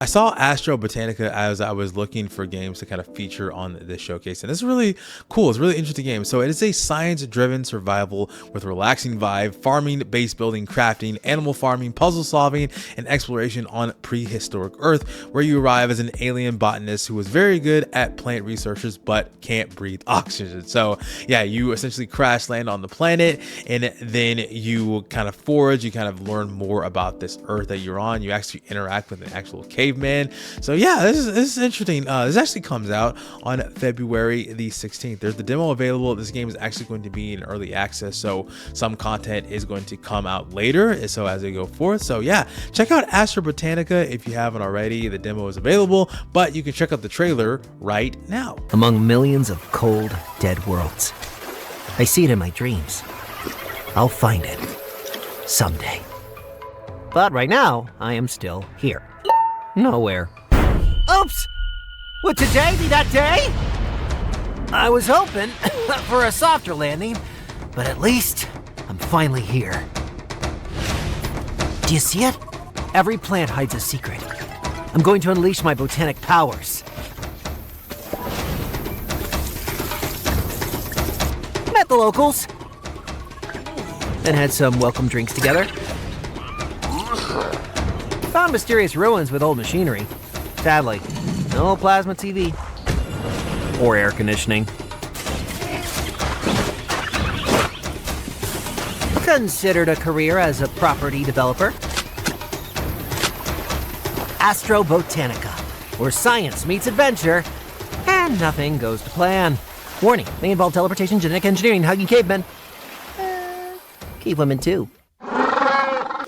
saw Astro Botanica as I was looking for games to kind of feature on this showcase, and it's really cool. It's a really interesting game. So it is a science-driven survival with relaxing vibe, farming, base building, crafting, animal farming, puzzle solving, and exploration on prehistoric Earth, where you arrive as an alien botanist who is very good at plant researches but can't breathe oxygen. So yeah, you essentially crash land on the planet, and then you kind of forage, you kind of learn more about this Earth that you're on. You actually interact with an actual caveman. So yeah, this is interesting. This actually comes out on February the 16th. There's the demo available. This game is actually going to be in early access, so some content is going to come out later, so as they go forth. So yeah, check out Astro Botanica if you haven't already. The demo is available, but you can check out the trailer right now. Among millions of cold, dead worlds, I see it in my dreams. I'll find it someday. But right now, I am still here. Nowhere. Oops! Would today be that day? I was hoping for a softer landing, but at least I'm finally here. Do you see it? Every plant hides a secret. I'm going to unleash my botanic powers. Met the locals. Then had some welcome drinks together. Found mysterious ruins with old machinery. Sadly, no plasma TV. Or air conditioning. Considered a career as a property developer. Astro Botanica, where science meets adventure, and nothing goes to plan. Warning, may involve teleportation, genetic engineering, hugging cavemen. Cave women too.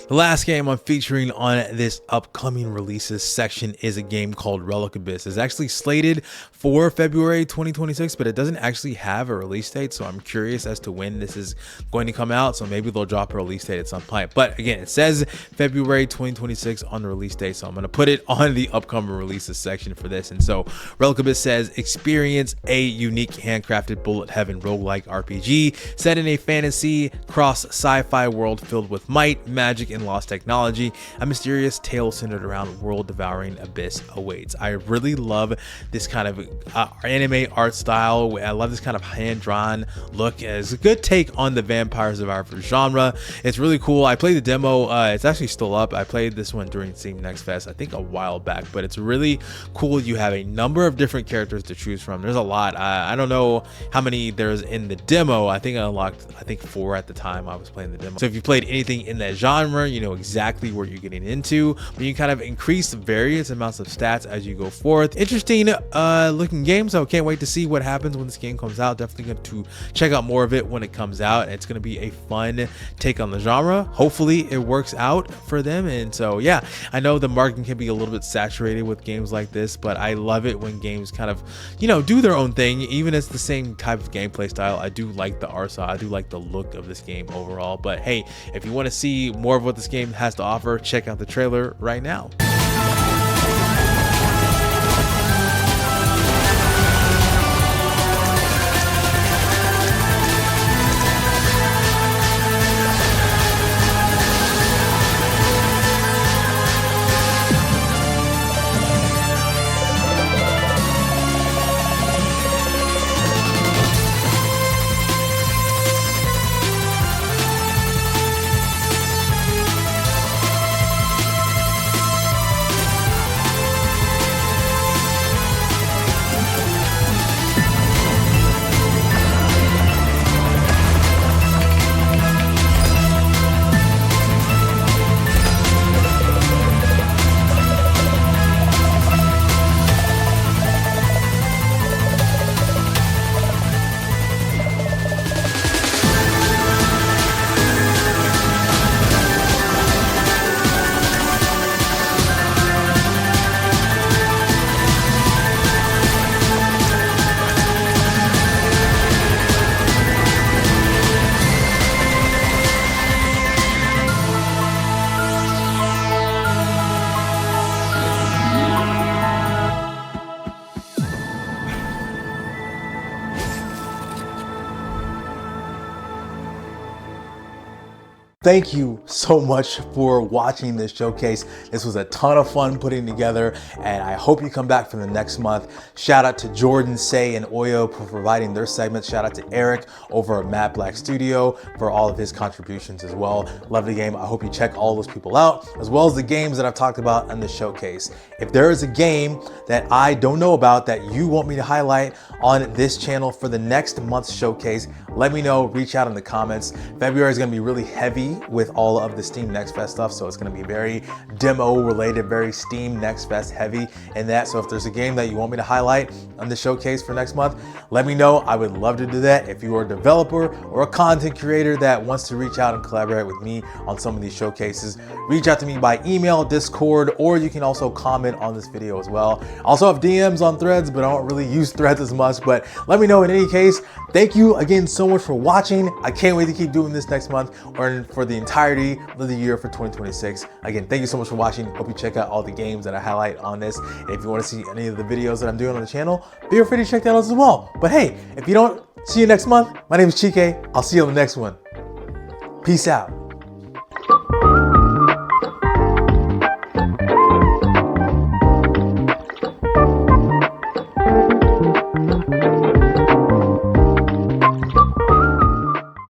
The last game I'm featuring on this upcoming releases section is a game called Relic Abyss. It's actually slated for February 2026, but it doesn't actually have a release date, so I'm curious as to when this is going to come out. So maybe they'll drop a release date at some point. But again, it says February 2026 on the release date, so I'm going to put it on the upcoming releases section for this. And so Relic Abyss says, experience a unique handcrafted bullet heaven roguelike RPG set in a fantasy cross sci-fi world filled with might, magic, and lost technology. A mysterious tale centered around world-devouring abyss awaits. I really love this kind of anime art style. I love this kind of hand-drawn look. It's a good take on the Vampire Survivor genre. It's really cool. I played the demo. It's actually still up. I played this one during Steam Next Fest, I think a while back, but it's really cool. You have a number of different characters to choose from. There's a lot. I don't know how many there's in the demo. I think I unlocked 4 at the time I was playing the demo. So if you played anything in that genre, you know exactly what you're getting into, but you kind of increase various amounts of stats as you go forth. Interesting looking game, so can't wait to see what happens when this game comes out. Definitely going to check out more of it when it comes out. It's going to be a fun take on the genre. Hopefully it works out for them. And so yeah, I know the marketing can be a little bit saturated with games like this, but I love it when games kind of, you know, do their own thing, even if it's the same type of gameplay style. I do like the art style. I do like the look of this game overall. But hey, if you want to see more of what this game has to offer, check out the trailer right now. thank you so much for watching this showcase. This was a ton of fun putting together, and I hope you come back for the next month. Shout out to Jordan, Say, and Oyo for providing their segments. Shout out to Eric over at Matt Black Studio for all of his contributions as well. Love the game. I hope you check all those people out, as well as the games that I've talked about in the showcase. If there is a game that I don't know about that you want me to highlight on this channel for the next month's showcase, let me know. Reach out in the comments. February is going to be really heavy with all of the Steam Next Fest stuff, so it's going to be very demo related, very Steam Next Fest heavy in that. So if there's a game that you want me to highlight on the showcase for next month, let me know. I would love to do that. If you are a developer or a content creator that wants to reach out and collaborate with me on some of these showcases, reach out to me by email, Discord, or you can also comment on this video as well. I also have DMs on Threads, but I don't really use Threads as much, but let me know in any case. Thank you again so much for watching. I can't wait to keep doing this next month or for the entirety of the year for 2026. Again, thank you so much for watching. Hope you check out all the games that I highlight on this. And if you want to see any of the videos that I'm doing on the channel, feel free to check that out as well. But hey, if you don't see you next month, my name is Chike. I'll see you on the next one. Peace out.